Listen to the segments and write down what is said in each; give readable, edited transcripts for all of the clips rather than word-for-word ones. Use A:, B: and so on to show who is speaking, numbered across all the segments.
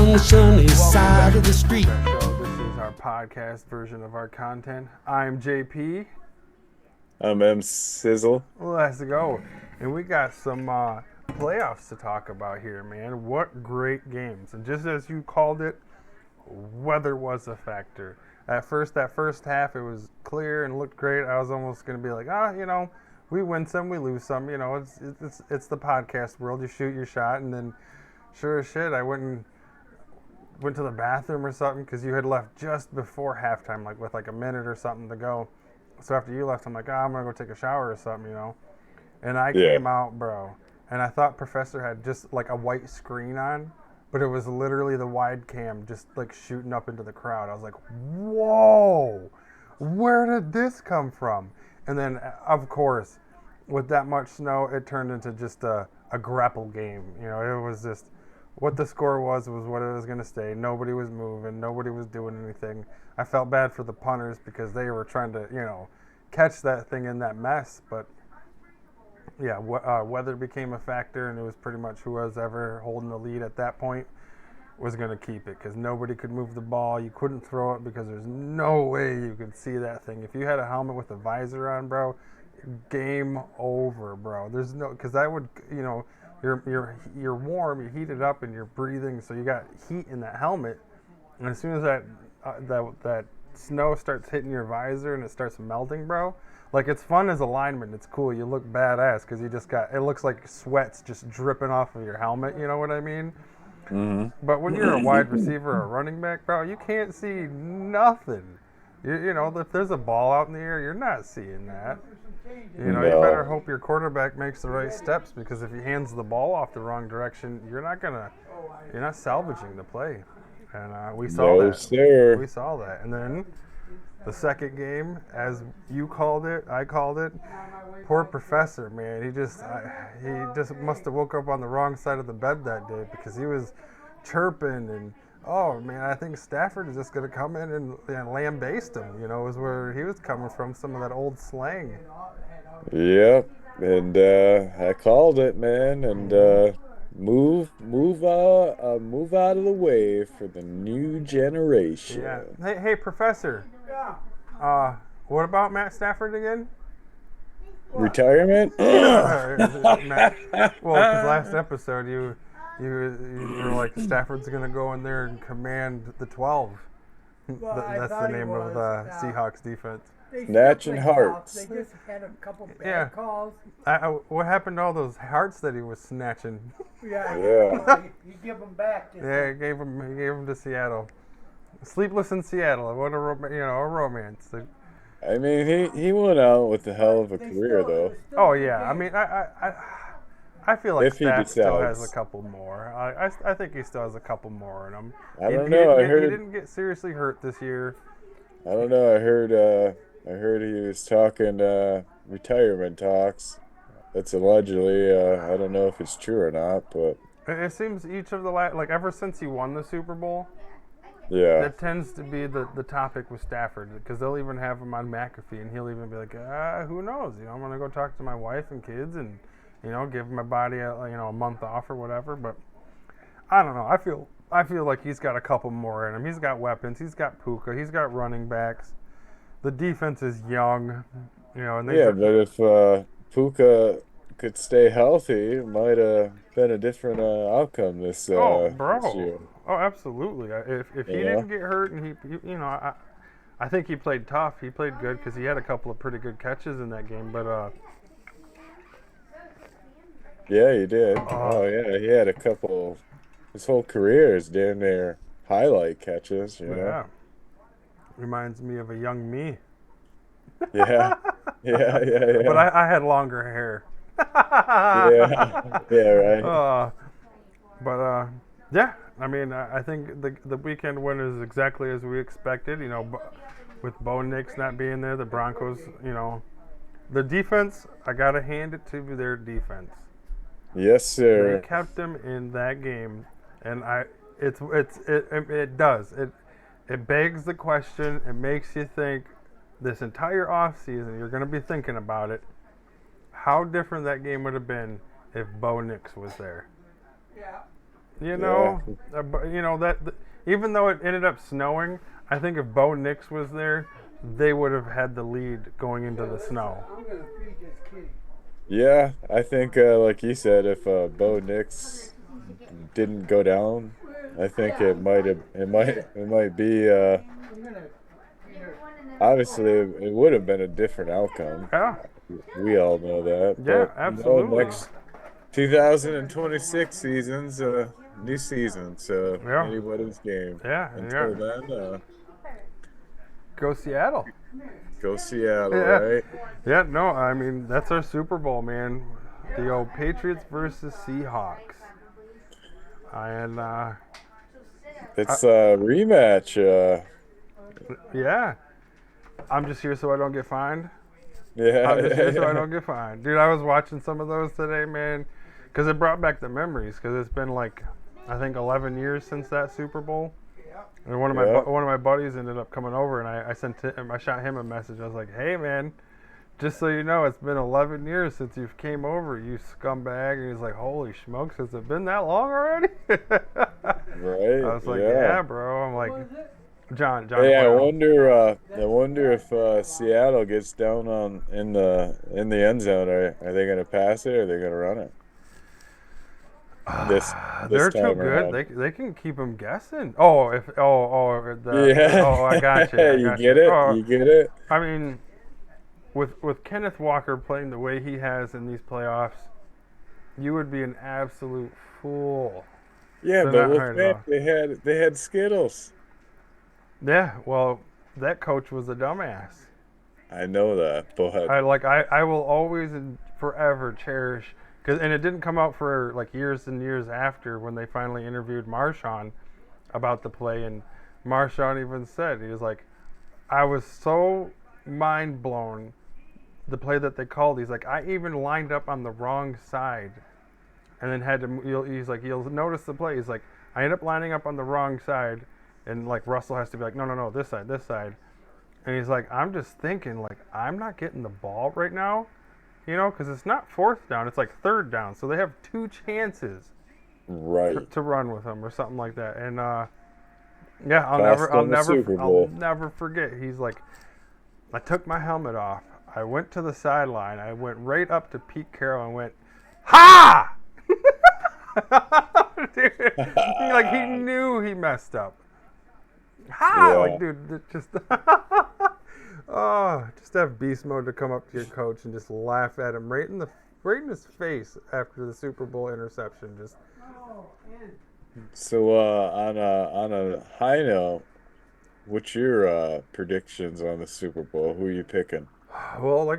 A: sunshiny side of the street.
B: So this is our podcast version of our content. I'm JP.
C: I'm M Sizzle.
B: Let's go. And we got some playoffs to talk about here, man. What great games. And just as you called it, weather was a factor. That first half, it was clear and looked great. I was almost going to be like, we win some, we lose some. You know, it's the podcast world. You shoot your shot, and then sure as shit, I went to the bathroom or something because you had left just before halftime, like with like a minute or something to go. So after you left, I'm like, I'm going to go take a shower or something, you know. And I came out, bro, and I thought Professor had just like a white screen on, but it was literally the wide cam just like shooting up into the crowd. I was like, whoa, where did this come from? And then, of course, with that much snow, it turned into just a grapple game. You know, it was just what the score was what it was going to stay. Nobody was moving. Nobody was doing anything. I felt bad for the punters because they were trying to, catch that thing in that mess. But, yeah, weather became a factor, and it was pretty much who was ever holding the lead at that point was going to keep it because nobody could move the ball. You couldn't throw it because there's no way you could see that thing. If you had a helmet with a visor on, bro, game over, bro. There's no, because I would, you're warm, you're heated up, and you're breathing, so you got heat in that helmet. And as soon as that snow starts hitting your visor and it starts melting, bro, like it's fun as a lineman. It's cool. You look badass because you just got, it looks like sweat's just dripping off of your helmet. You know what I mean?
C: Mm-hmm.
B: But when you're a wide receiver or a running back, bro, you can't see nothing. You know, if there's a ball out in the air, you're not seeing that. You know, you better hope your quarterback makes the right steps because if he hands the ball off the wrong direction, you're not salvaging the play. And we saw that.
C: Sir.
B: We saw that. And then the second game, as you called it, I called it. Poor Professor, man. He just must have woke up on the wrong side of the bed that day because he was chirping and, oh, man, I think Stafford is just going to come in and lambaste him, is where he was coming from, some of that old slang.
C: Yep, and I called it, man, and move out of the way for the new generation.
B: Yeah. Hey, Professor. Yeah. What about Matt Stafford again?
C: Retirement?
B: Matt, well, because last episode you were like Stafford's going to go in there and command the 12. That's the name of the Seahawks defense.
C: Snatching hearts.
D: They just had a couple bad calls.
B: What happened to all those hearts that he was snatching?
D: Yeah. You give them back.
B: Yeah, he gave them to Seattle. Sleepless in Seattle. What a romance.
C: I mean, he went out with a hell of a career, though.
B: Oh yeah, I mean, I feel like Staff still has a couple more. I think he still has a couple more in him.
C: I don't know. I heard
B: he didn't get seriously hurt this year.
C: I don't know. I heard he was talking retirement talks. That's allegedly. I don't know if it's true or not, but
B: it seems each of the ever since he won the Super Bowl.
C: Yeah.
B: That tends to be the topic with Stafford because they'll even have him on McAfee and he'll even be like, who knows? I'm gonna go talk to my wife and kids and give my body a month off or whatever. But I don't know. I feel like he's got a couple more in him. He's got weapons. He's got Puka. He's got running backs. The defense is young, And
C: but if Puka could stay healthy, it might have been a different outcome this year.
B: Oh, absolutely. If he didn't get hurt and he I think he played tough. He played good because he had a couple of pretty good catches in that game. But
C: yeah, he did. He had a couple. His whole career is damn near highlight catches.
B: Yeah. Reminds me of a young me.
C: Yeah.
B: But I had longer hair.
C: Right.
B: Yeah. I mean, I think the weekend win is exactly as we expected. With Bo Nix not being there, the Broncos. The defense. I gotta hand it to their defense.
C: Yes, sir.
B: They kept them in that game, and it does. It begs the question. It makes you think. This entire offseason, you're going to be thinking about it. How different that game would have been if Bo Nix was there.
D: Yeah.
B: You know, even though it ended up snowing, I think if Bo Nix was there, they would have had the lead going into the snow.
D: I'm gonna feed this kitty.
C: Yeah, I think like you said, if Bo Nix didn't go down, I think it might be
D: I'm gonna feed her.
C: obviously it would have been a different outcome.
B: Yeah,
C: We all know that.
B: yeah,
C: But
B: absolutely.
C: next 2026 season's a new season, so
B: Yeah.
C: anybody's game.
B: Yeah,
C: Until
B: yeah.
C: then,
B: Go Seattle.
C: go Seattle,
B: Yeah.
C: right?
B: Yeah, no, I mean, that's our Super Bowl, man. The old Patriots versus Seahawks. And,
C: It's a rematch.
B: yeah, I'm just here so I don't get fined.
C: Yeah,
B: I'm just here so I
C: yeah.
B: don't get fined. Dude, I was watching some of those today, man, because it brought back the memories, because it's been like, I think 11 years since that Super Bowl. And one of my
C: Yeah.
B: one of my buddies ended up coming over, and I shot him a message. I was like, "Hey, man, just so you know, it's been 11 years since you came over, you scumbag." And he's like, "Holy smokes, has it been that long already?"
C: Right.
B: I was like,
C: yeah.
B: "Yeah, bro." I'm like, John.
C: Hey, I
B: Brown."
C: wonder if Seattle gets down on in the end zone. Are they gonna pass it or are they gonna run it? This
B: They're too
C: time
B: good.
C: around.
B: They can keep them guessing. Oh,
C: Yeah.
B: I got you. I
C: You
B: got
C: get
B: you.
C: it?
B: Oh,
C: You get it?
B: I mean, with Kenneth Walker playing the way he has in these playoffs, you would be an absolute fool.
C: Yeah,
B: They're
C: but
B: not
C: look
B: hard
C: back,
B: enough.
C: they had Skittles.
B: Yeah, well, that coach was a dumbass.
C: I know that, but
B: I will always and forever cherish and it didn't come out for like years and years after when they finally interviewed Marshawn about the play, and Marshawn even said, he was like, I was so mind blown the play that they called. He's like, I even lined up on the wrong side and then had to. He's like, you'll notice the play. He's like, I end up lining up on the wrong side, and like Russell has to be like, no, this side. And he's like, I'm just thinking, like, I'm not getting the ball right now, because it's not fourth down, it's like third down, so they have two chances
C: right.
B: to run with him or something like that. And yeah,
C: Cost them the Super
B: I'll
C: Bowl.
B: never forget. He's like, I took my helmet off, I went to the sideline, I went right up to Pete Carroll and went, ha! Dude, he knew he messed up. Ha!
C: Yeah.
B: Like, dude, just oh, just have beast mode to come up to your coach and just laugh at him right in his face after the Super Bowl interception. Just
D: Oh, and
C: So on a high note, what's your predictions on the Super Bowl? Who are you picking?
B: well,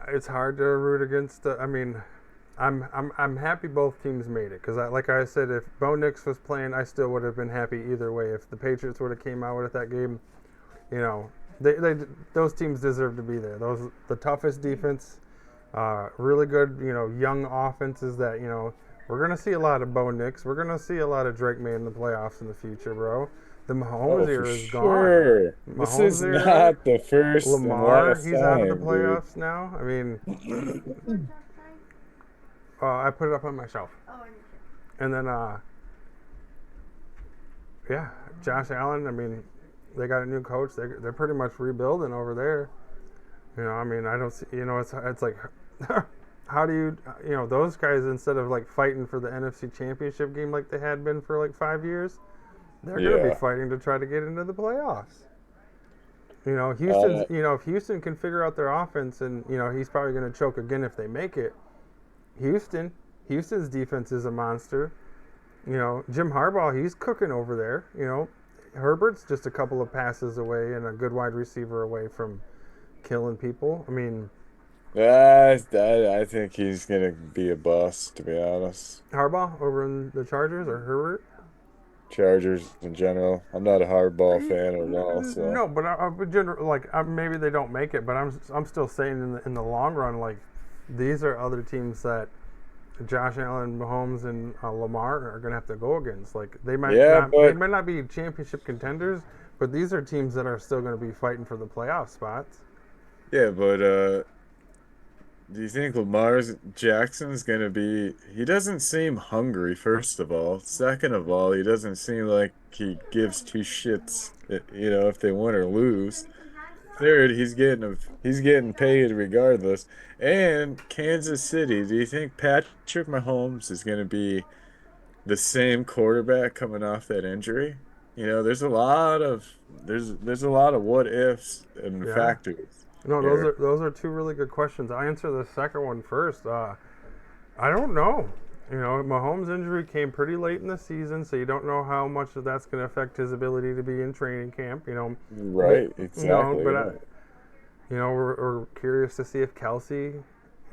B: it's hard to root against. I mean, I'm happy both teams made it because like I said, if Bo Nix was playing, I still would have been happy either way. If the Patriots would have came out with that game, they those teams deserve to be there. The toughest defense, really good, young offenses that we're gonna see a lot of Bo Nix. We're gonna see a lot of Drake May in the playoffs in the future, bro. The Mahomes
C: For
B: era is
C: sure.
B: gone.
C: This
B: Mahomes
C: is
B: era,
C: not the first and
B: Lamar,
C: last
B: he's out of the
C: time,
B: playoffs now. I mean, I put it up on my shelf. And then, yeah, Josh Allen. I mean, they got a new coach. They're pretty much rebuilding over there. I mean, I don't see. It's like, how do you, those guys, instead of like fighting for the NFC Championship game like they had been for like 5 years, they're going to
C: Yeah.
B: be fighting to try to get into the playoffs. Houston's. If Houston can figure out their offense, and he's probably going to choke again if they make it. Houston's defense is a monster. Jim Harbaugh, he's cooking over there. Herbert's just a couple of passes away and a good wide receiver away from killing people. I mean,
C: I think he's gonna be a bust, to be honest.
B: Harbaugh over in the Chargers or Herbert?
C: Chargers in general. I'm not a hardball fan at all, so
B: No, but maybe they don't make it, but I'm still saying in the long run, like, these are other teams that Josh Allen, Mahomes, and Lamar are going to have to go against. Like, they might not be championship contenders, but these are teams that are still going to be fighting for the playoff spots.
C: yeah, but Do you think Lamar Jackson's gonna be? He doesn't seem hungry, first of all. Second of all, he doesn't seem like he gives two shits, if they win or lose. Third, he's getting paid regardless. And Kansas City, do you think Patrick Mahomes is gonna be the same quarterback coming off that injury? There's a lot of what ifs and
B: Yeah.
C: factors
B: No,
C: here.
B: those are two really good questions. I answer the second one first. I don't know. Mahomes' injury came pretty late in the season, so you don't know how much of that's going to affect his ability to be in training camp. But
C: Right, exactly.
B: but
C: Yeah.
B: we're curious to see if Kelsey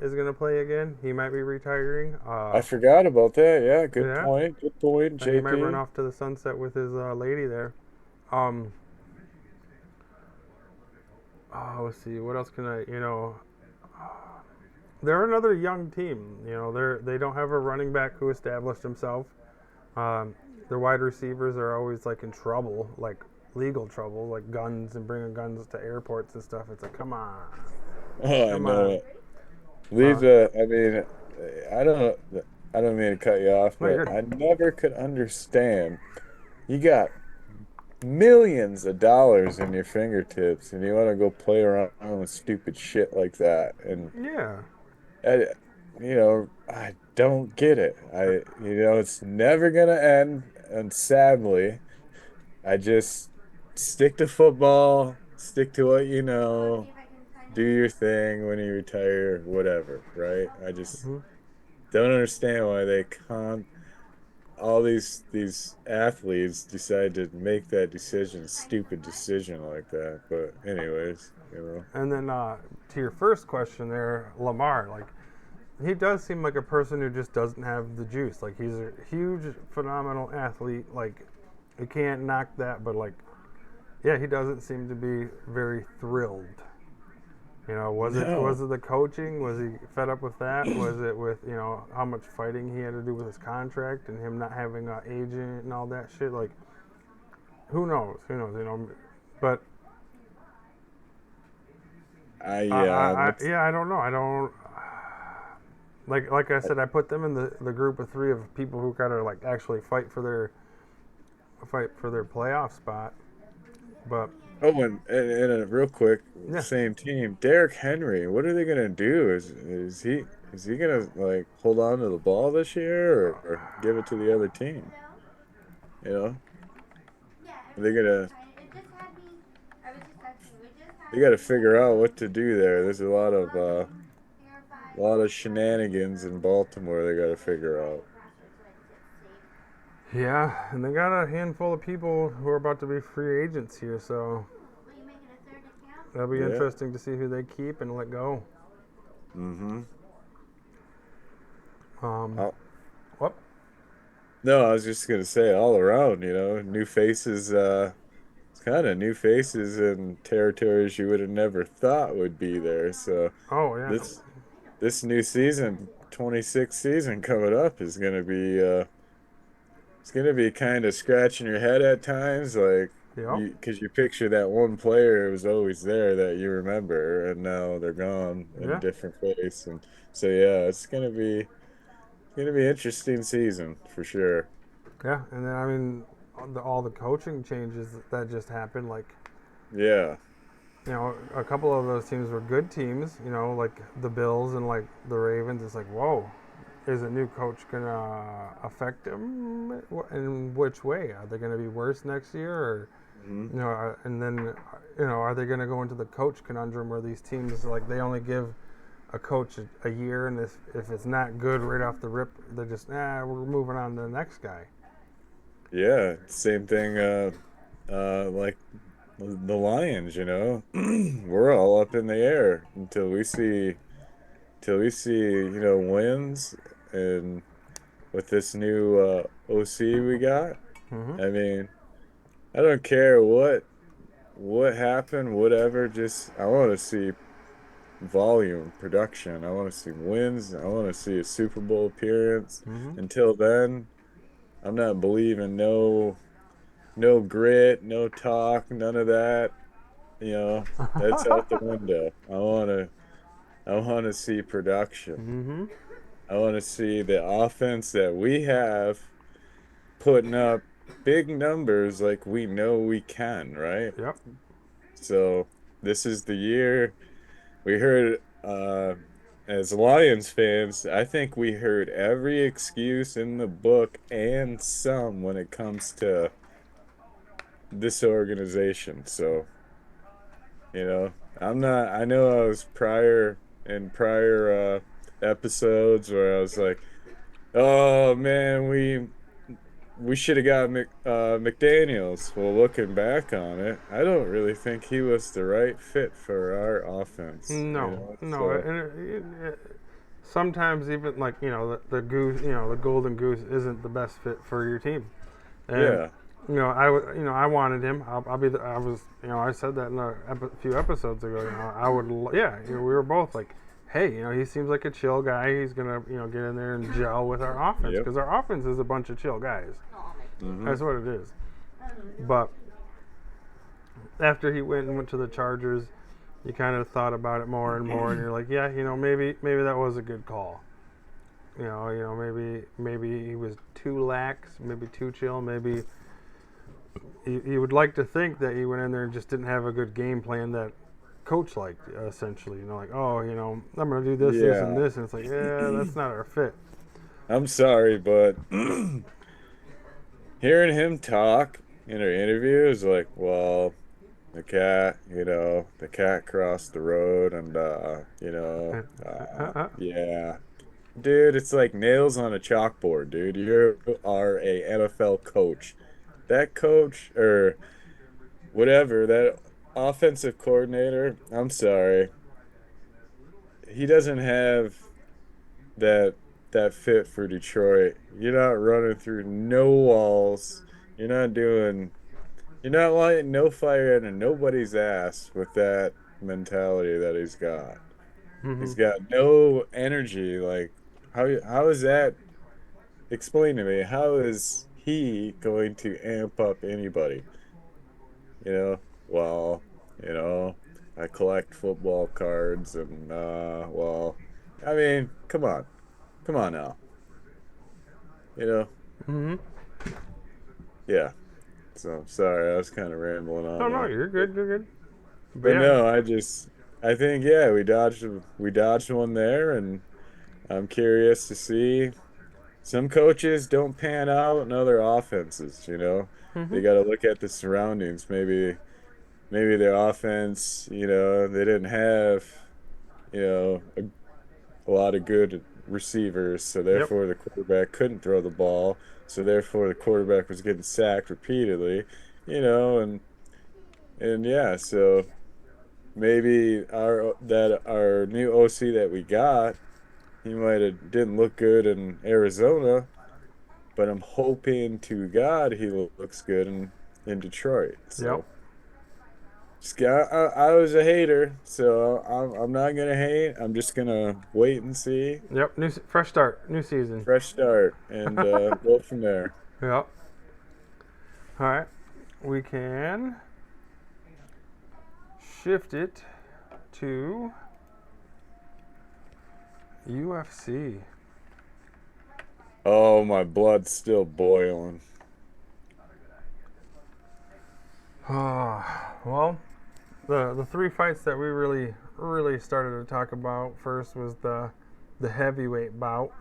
B: is going to play again. He might be retiring.
C: I forgot about that. Yeah, good
B: Yeah,
C: point. Good point,
B: and he might run
C: JP.
B: off to the sunset with his lady there. Um, let's see, what else can they're another young team. They don't have a running back who established himself. Um, their wide receivers are always like in trouble, like legal trouble, like guns and bringing guns to airports and stuff. It's like,
C: Oh, I
B: come
C: know
B: on.
C: it.
B: Uh,
C: Leave the. I mean, I don't. I don't mean to cut you off,
B: no, you're
C: but
B: good.
C: I never could understand. You got millions of dollars in your fingertips, and you want to go play around with stupid shit like that, and
B: Yeah,
C: I, I don't get it. It's never gonna end, and sadly. I just stick to football, stick to what you know, do your thing when you retire, whatever, right? I just
B: hmm
C: don't understand why they can't all these athletes decide to make that decision, stupid decision like that. But anyways.
B: and then to your first question there, Lamar, like he does seem like a person who just doesn't have the juice. Like he's a huge, phenomenal athlete. Like you can't knock that, but like yeah, he doesn't seem to be very thrilled. Was
C: No.
B: it the coaching? Was he fed up with that? Was it with how much fighting he had to do with his contract and him not having an agent and all that shit? Like, who knows? Who knows? But
C: Yeah, that's
B: yeah, I don't know. I don't like I said. I put them in the group of three of people who gotta like actually fight for their playoff spot. But
C: oh, and real quick,
B: yeah,
C: same team, Derrick Henry. What are they gonna do? Is he gonna like hold on to the ball this year or give it to the other team? You know, they gotta they gotta figure out what to do there. There's a lot of shenanigans in Baltimore they gotta figure out.
B: yeah, and they got a handful of people who are about to be free agents here, so it'll be
C: Yeah.
B: interesting to see who they keep and let go.
C: Mm-hmm.
B: Um,
C: Uh,
B: what?
C: no, I was just gonna say all around, new faces. It's kind of new faces in territories you would have never thought would be there. So
B: Oh yeah,
C: this this new season, 26th season coming up is gonna be kind of scratching your head at times, like
B: yep,
C: because you picture that one player who was always there that you remember, and now they're gone in a
B: yeah,
C: different place, and so yeah, it's gonna be interesting season for sure.
B: yeah. And then I mean, all the coaching changes that just happened, like
C: Yeah,
B: a couple of those teams were good teams, like the Bills and like the Ravens. It's like, whoa, is a new coach gonna affect them? In which way? Are they gonna be worse next year, or
C: hmm
B: and then are they gonna go into the coach conundrum where these teams like they only give a coach a year, and if it's not good right off the rip, they're just we're moving on to the next guy.
C: yeah, same thing. Like the Lions, we're all up in the air until we see wins and with this new OC we got.
B: hmm
C: I mean, I don't care what happened, whatever. Just I want to see volume, production. I want to see wins. I want to see a Super Bowl appearance.
B: hmm
C: Until then, I'm not believing no grit, no talk, none of that. That's out the window. I want to see production.
B: Mm-hmm.
C: I want to see the offense that we have putting up big numbers like we know we can, right?
B: Yep.
C: So this is the year we heard as Lions fans, I think we heard every excuse in the book and some when it comes to this organization. So, I'm not I know I was prior episodes where I was like, "Oh man, we should have got McDaniels." Well, looking back on it, I don't really think he was the right fit for our offense,
B: No, no,
C: So,
B: and sometimes even like the goose, the golden goose isn't the best fit for your team, and
C: yeah.
B: I wanted him. I'll be. I was. I said that in a few episodes ago. I would. Yeah. We were both like, hey, he seems like a chill guy. He's gonna, get in there and gel with our offense
C: Yep.
B: because our offense is a bunch of chill guys.
C: Mhm.
B: That's what it is. But after he went to the Chargers, you kind of thought about it more and more, and you're like, yeah, maybe that was a good call. Maybe he was too lax, maybe too chill, maybe you would like to think that he went in there and just didn't have a good game plan that coach liked, essentially. Like, oh, I'm going to do this, this, and
C: Yeah.
B: this. And it's like, yeah, that's not our fit.
C: I'm sorry, but hearing him talk in our interview is like, well, the cat crossed the road and yeah. Dude, it's like nails on a chalkboard, dude. You are a NFL coach. That coach or whatever, that offensive coordinator, I'm sorry. He doesn't have that that fit for Detroit. You're not running through no walls. You're not doing you're not lighting no fire under nobody's ass with that mentality that he's got.
B: Hmm.
C: He's got no energy. Like how is that explain to me? How is he going to amp up anybody? You know, well, you know, I collect football cards and I mean, come on. Come on now. You know,
B: Hmm.
C: yeah. So sorry, I was kind of rambling
B: No,
C: on
B: no,
C: there.
B: you're good. You're good. But
C: But
B: yeah.
C: no, I think yeah, we dodged one there, and I'm curious to see. Some coaches don't pan out in other offenses, you know.
B: Hmm.
C: They got to look at the surroundings. Maybe their offense, they didn't have, a lot of good receivers, so
B: Yep.
C: therefore the quarterback couldn't throw the ball. So therefore the quarterback was getting sacked repeatedly, and yeah, so maybe our new OC that we got, he might have didn't look good in Arizona, but I'm hoping to God he looks good in Detroit.
B: Yep.
C: So I was a hater, so I'm not gonna hate. I'm just gonna wait and see.
B: Yep. Fresh start. New season.
C: Fresh start and go from there.
B: Yep. All right. We can shift it to UFC.
C: Oh, my blood's still boiling.
B: Well, the three fights that we really started to talk about first was the heavyweight bout.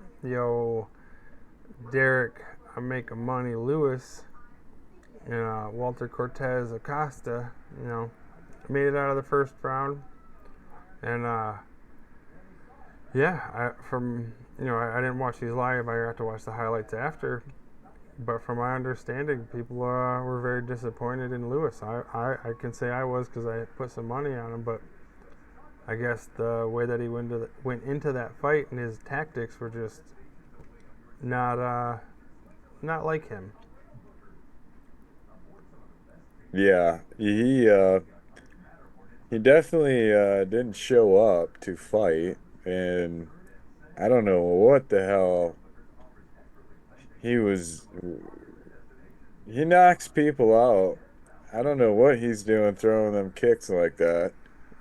B: Derek I make a money Lewis and Walter Cortez Acosta. Made it out of the first round, and yeah, I didn't watch these live. I got to watch the highlights after. But from my understanding, people were very disappointed in Lewis. I can say I was because I put some money on him, but I guess the way that he went into that fight and his tactics were just not like him.
C: Yeah, he definitely didn't show up to fight, and I don't know what the hell he was. He knocks people out. I don't know what he's doing throwing them kicks like that.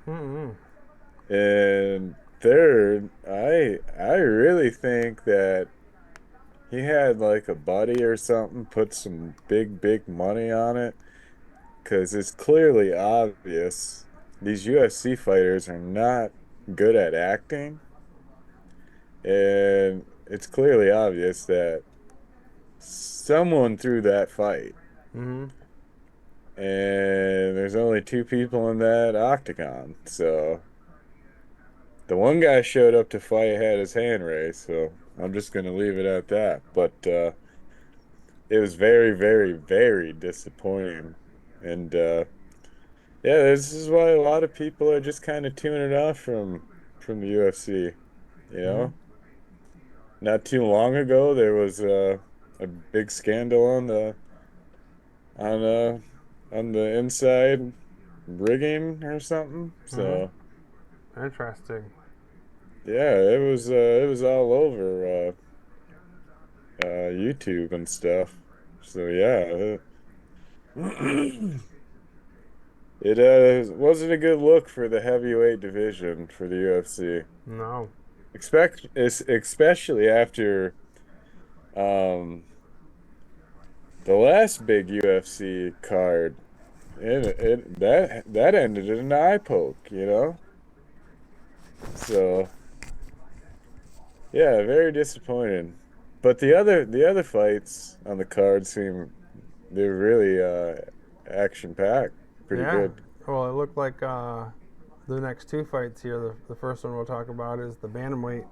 B: Mm-mm.
C: And third, I really think that he had like a buddy or something put some big money on it, because it's clearly obvious these UFC fighters are not good at acting, and it's clearly obvious that someone threw that fight,
B: Mm-hmm.
C: and there's only two people in that octagon, so the one guy showed up to fight, had his hand raised, so I'm just gonna leave it at that. But it was very disappointing, and yeah, this is why a lot of people are just kind of tuning off from the UFC. You
B: Mm-hmm.
C: know, not too long ago there was a big scandal on uh on the inside rigging or something.
B: Mm-hmm.
C: So
B: Interesting.
C: yeah, it was all over YouTube and stuff. So yeah, it wasn't a good look for the heavyweight division for the UFC.
B: No.
C: Especially after um the last big UFC card, that ended in an eye poke, you know? So yeah, very disappointing. But the other fights on the card seem they're really action packed, pretty
B: Yeah.
C: good.
B: Well, it looked like the next two fights here. The first one we'll talk about is the bantamweight,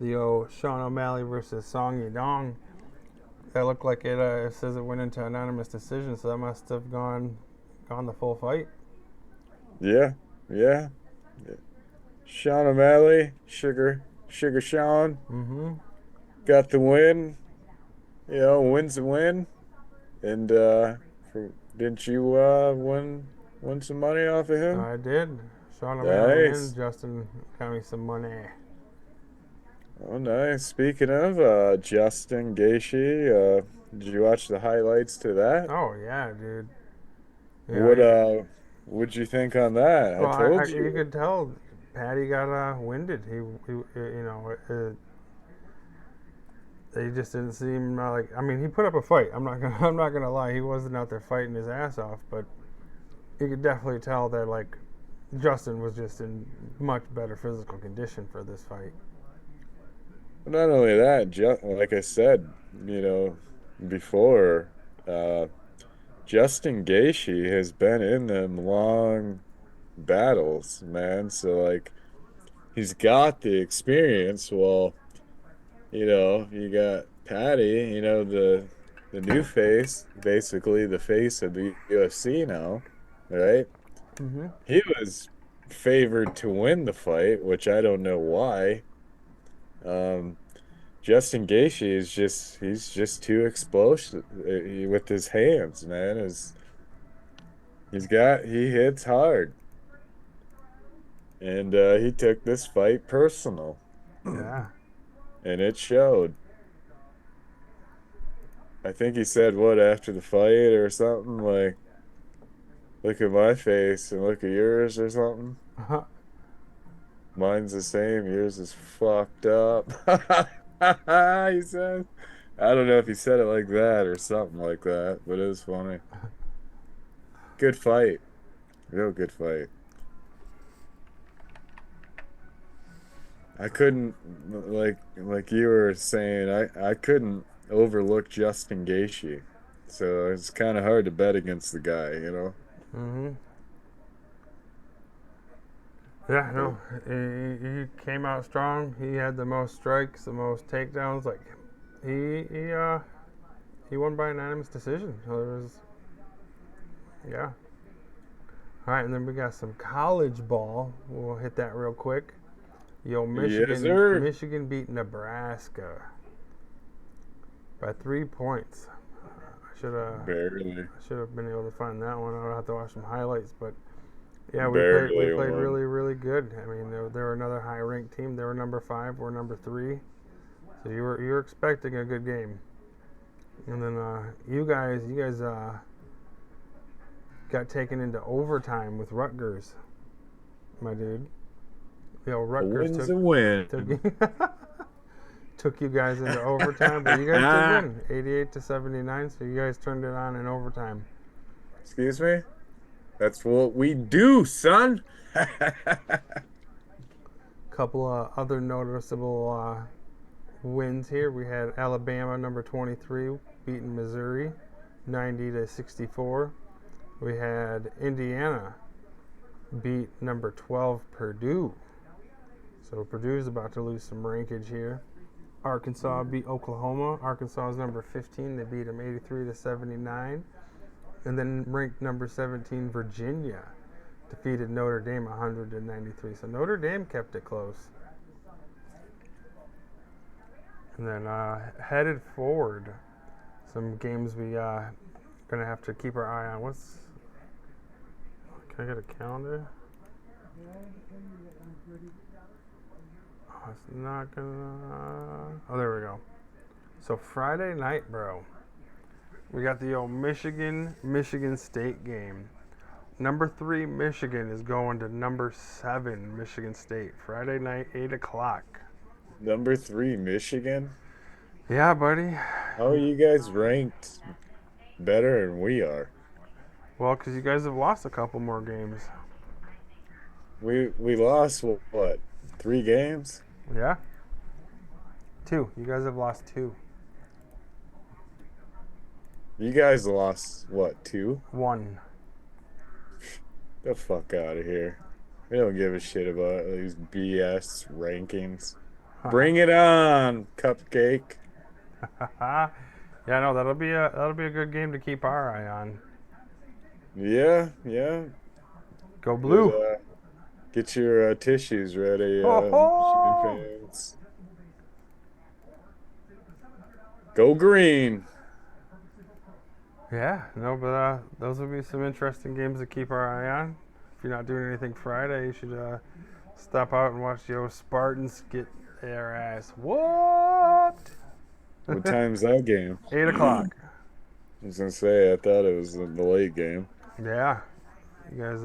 B: the old Sean O'Malley versus Song Yadong. That looked like it says it went into anonymous decision, so that must have gone the full fight.
C: Yeah, yeah. Sean O'Malley, Sugar Sean,
B: Mm-hmm.
C: got the win. You know, win's a win. And didn't you win some money off of him?
B: I did. Sean O'Malley and
C: Nice.
B: Justin got me some money.
C: Oh, nice. Speaking of Justin Gaethje, did you watch the highlights to that?
B: Oh yeah, dude.
C: What
B: Yeah.
C: what'd you think on that? I
B: Well,
C: told
B: you
C: you.
B: could tell Patty got winded. He they just didn't seem like. I mean, he put up a fight. I'm not gonna lie. He wasn't out there fighting his ass off, but you could definitely tell that like Justin was just in much better physical condition for this fight.
C: Not only that, like I said, you know, before, uh, Justin Gaethje has been in them long battles, man. So like he's got the experience. Well, you know, you got Patty, you know, the new face, basically the face of the UFC now, right?
B: Mm-hmm.
C: He was favored to win the fight, which I don't know why. Um, Justin Gaethje is just he's just too explosive with his hands, man. He hits hard, and he took this fight personal,
B: Yeah.
C: and it showed. I think he said what after the fight or something like, "Look at my face and look at yours" or something. Mine's the same. Yours is fucked up. He said. I don't know if he said it like that or something like that, but it was funny. Good fight. Real good fight. I couldn't like you were saying, I couldn't overlook Justin Gaethje. So it's kind of hard to bet against the guy, you know.
B: Mm-hmm. Yeah,
C: But
B: no, he came out strong. He had the most strikes, the most takedowns. Like he won by unanimous decision. So it was, yeah. All right, and then we got some college ball. We'll hit that real quick. Yo,
C: yes, sir.
B: Michigan beat Nebraska by 3 points.
C: Barely,
B: I should have been able to find that one. I'll have to watch some highlights, but yeah, we
C: barely
B: played
C: won.
B: really good. I mean, they were another high ranked team. They were number 5. We're number 3. So you were expecting a good game. And then you guys got taken into overtime with Rutgers, my dude. Yo,
C: A
B: Rutgers
C: win's a win.
B: took you guys into overtime, but you guys did win, 88-79. So you guys turned it on in overtime.
C: Excuse me? That's what we do, son.
B: Couple of other noticeable wins here. We had Alabama, number 23, beating Missouri, 90-64. We had Indiana beat number 12 Purdue. So Purdue's about to lose some rankage here. Arkansas beat Oklahoma. Arkansas is number 15. They beat them 83-79. And then ranked number 17 Virginia defeated Notre Dame 100-93. So Notre Dame kept it close. And then headed forward, some games we gonna have to keep our eye on. Can I get a calendar? Oh, it's not gonna. Oh, there we go. So Friday night, bro, we got the old Michigan State game. Number 3 Michigan is going to number 7 Michigan State. Friday night, 8 o'clock.
C: Number 3 Michigan.
B: Yeah, buddy.
C: How are you guys ranked better than we are?
B: Well, because you guys have lost a couple more games.
C: We lost what? 3 games?
B: Yeah. 2. You guys have lost 2.
C: You guys lost what? 2?
B: 1.
C: The fuck out of here. We don't give a shit about these BS rankings. Bring it on, Cupcake.
B: Yeah, no, that'll be a good game to keep our eye on.
C: Yeah.
B: Go blue.
C: Get your tissues ready, Michigan fans. Go green.
B: Yeah, no, but those will be some interesting games to keep our eye on. If you're not doing anything Friday, you should stop out and watch the old Spartans get their ass whooped.
C: What time's that game?
B: 8 o'clock.
C: I was gonna say, I thought it was the late game.
B: Yeah, you guys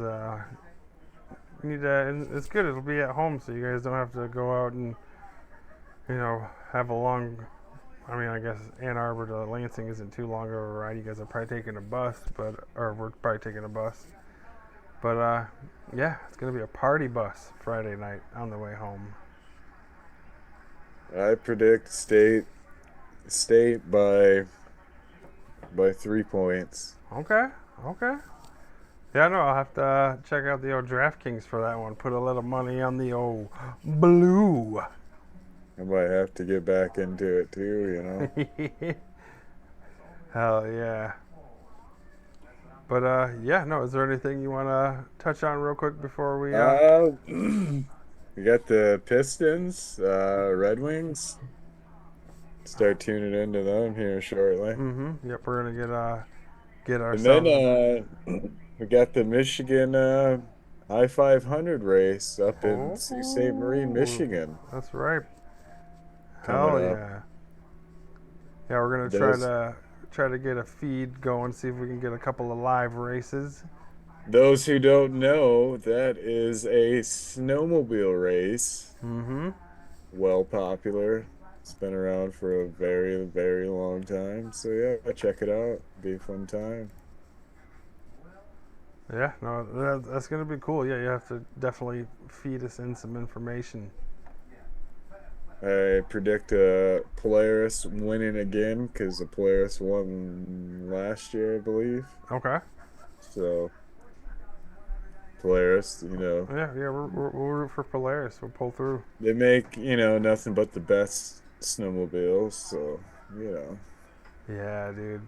B: need to. And it's good. It'll be at home, so you guys don't have to go out and have a long. I mean, I guess Ann Arbor to Lansing isn't too long of a ride. You guys are probably taking a bus, or we're probably taking a bus. But yeah, it's gonna be a party bus Friday night on the way home.
C: I predict state by 3 points.
B: Okay. Yeah, no, I'll have to check out the old DraftKings for that one. Put a little money on the old blue.
C: I might have to get back into it too,
B: Hell yeah. But yeah, no, is there anything you want to touch on real quick before we
C: We got the Pistons, Red Wings. Start tuning into them here shortly.
B: Yep, we're gonna get
C: And
B: ourselves.
C: then we got the Michigan I500 race up in Sault Ste. Marie, Michigan.
B: That's right.
C: Coming
B: Hell
C: up.
B: yeah. Yeah, we're gonna try to get a feed going, see if we can get a couple of live races.
C: Those who don't know, that is a snowmobile race. Well popular. It's been around for a very, very long time. So yeah, check it out. Be a fun time.
B: Yeah, no, that's gonna be cool. Yeah, you have to definitely feed us in some information.
C: I predict Polaris winning again because the Polaris won last year, I believe.
B: Okay.
C: So Polaris,
B: Yeah, we'll root for Polaris. We'll pull through.
C: they make nothing but the best snowmobiles. So
B: Yeah, dude.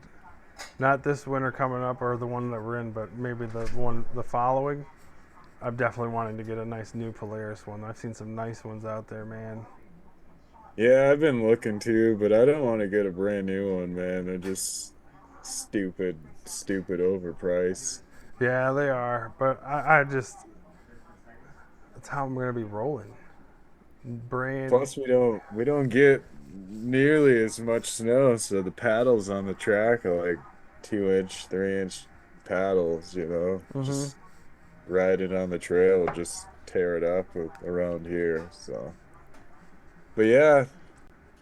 B: Not this winter coming up or the one that we're in, but maybe the following. I'm definitely wanting to get a nice new Polaris one. I've seen some nice ones out there, man.
C: Yeah, I've been looking too, but I don't want to get a brand new one, man. They're just stupid overpriced.
B: Yeah, they are, but I just that's how I'm gonna be rolling.
C: Plus, we don't get nearly as much snow, so the paddles on the track are like 2-inch, 3-inch paddles. Just riding on the trail just tear it up around here. So, but yeah,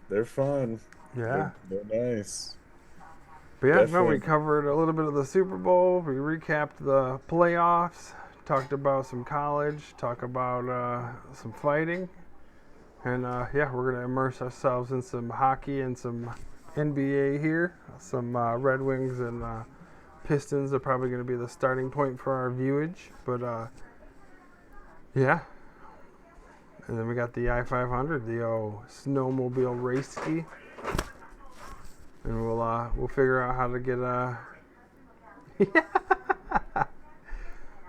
C: they're fun.
B: Yeah.
C: They're nice.
B: But yeah, no,
C: Definitely.
B: we covered a little bit of the Super Bowl. We recapped the playoffs, talked about some college, talked about some fighting. And yeah, we're going to immerse ourselves in some hockey and some NBA here. Some Red Wings and Pistons are probably going to be the starting point for our viewage. But yeah. And then we got the I500, the old snowmobile race ski. And we'll figure out how to get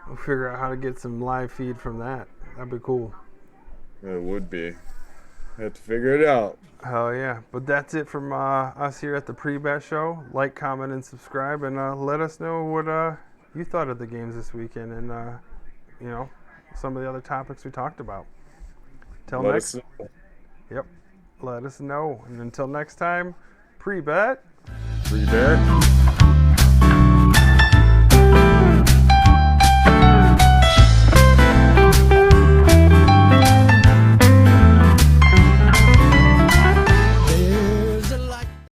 B: we'll figure out how to get some live feed from that. That'd be cool.
C: It would be. Have to figure it out.
B: Hell yeah. But that's it from us here at the Pre-Bet Show. Like, comment, and subscribe, and let us know what you thought of the games this weekend and, you know, some of the other topics we talked about. Till
C: Let
B: next.
C: us know.
B: Yep. Let us know. And until next time, Pre-Bet.
C: Pre-bet.